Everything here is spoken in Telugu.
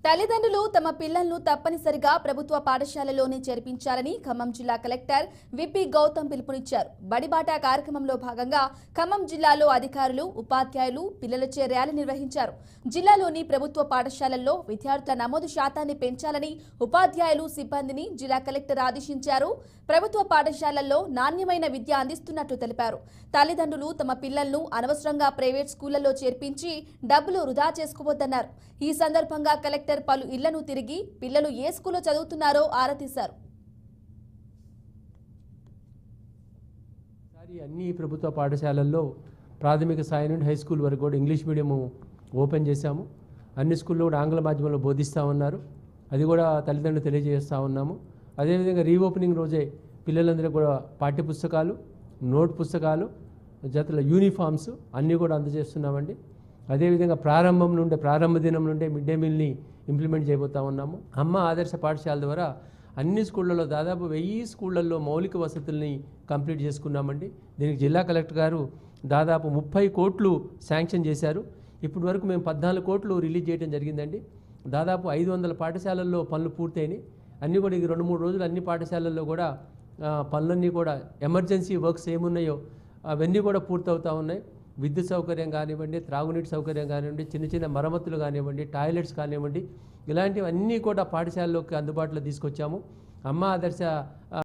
తల్లిదండ్రులు తమ పిల్లలను తప్పనిసరిగా ప్రభుత్వ పాఠశాలలోనే చేర్పించాలని ఖమ్మం జిల్లా కలెక్టర్ విపి గౌతమ్ పిలుపునిచ్చారు. బడిబాట కార్యక్రమంలో భాగంగా ఖమ్మం జిల్లాలో అధికారులు, ఉపాధ్యాయులు పిల్లలచే ర్యాలీ నిర్వహించారు. జిల్లాలోని ప్రభుత్వ పాఠశాలల్లో విద్యార్థుల నమోదు శాతాన్ని పెంచాలని ఉపాధ్యాయులు, సిబ్బందిని జిల్లా కలెక్టర్ ఆదేశించారు. ప్రభుత్వ పాఠశాలల్లో నాణ్యమైన విద్య అందిస్తున్నట్లు తెలిపారు. తల్లిదండ్రులు తమ పిల్లలను అనవసరంగా ప్రైవేట్ స్కూళ్లలో చేర్పించి డబ్బులు వృధా చేసుకోవద్దన్నారు. ఈ సందర్భంగా కలెక్టర్ పలు ఇళ్లను తిరిగి పిల్లలు ఏ స్కూల్లో చదువుతున్నారో ఆరా తీశారు. అన్ని ప్రభుత్వ పాఠశాలల్లో ప్రాథమిక స్థాయి నుండి హై స్కూల్ వరకు కూడా ఇంగ్లీష్ మీడియం ఓపెన్ చేశాము. అన్ని స్కూల్లో కూడా ఆంగ్ల మాధ్యమంలో బోధిస్తూ ఉన్నారు. అది కూడా తల్లిదండ్రులు తెలియజేస్తూ ఉన్నాము. అదేవిధంగా రీఓపెనింగ్ రోజే పిల్లలందరూ కూడా పాఠ్యపుస్తకాలు, నోట్ పుస్తకాలు, జతల యూనిఫామ్స్ అన్నీ కూడా అందజేస్తున్నామండి. అదేవిధంగా ప్రారంభ దినం నుండే మిడ్ డే మీల్ని ఇంప్లిమెంట్ చేయబోతా ఉన్నాము. అమ్మ ఆదర్శ పాఠశాల ద్వారా అన్ని స్కూళ్ళల్లో దాదాపు 1000 స్కూళ్ళల్లో మౌలిక వసతుల్ని కంప్లీట్ చేసుకున్నామండి. దీనికి జిల్లా కలెక్టర్ గారు దాదాపు 30 కోట్లు శాంక్షన్ చేశారు. ఇప్పటి వరకు మేము 14 కోట్లు రిలీజ్ చేయడం జరిగిందండి. దాదాపు 500 పాఠశాలల్లో పనులు పూర్తయినాయి. అన్నీ కూడా ఈ 2-3 రోజులు అన్ని పాఠశాలల్లో కూడా పనులన్నీ కూడా ఎమర్జెన్సీ వర్క్స్ ఏమున్నాయో అవన్నీ కూడా పూర్తవుతూ ఉన్నాయి. విద్యుత్ సౌకర్యం కానివ్వండి, త్రాగునీటి సౌకర్యం కానివ్వండి, చిన్న చిన్న మరమ్మతులు కానివ్వండి, టాయిలెట్స్ కానివ్వండి, ఇలాంటివన్నీ కూడా పాఠశాలలోకి అందుబాటులో తీసుకొచ్చాము. అమ్మ ఆదర్శ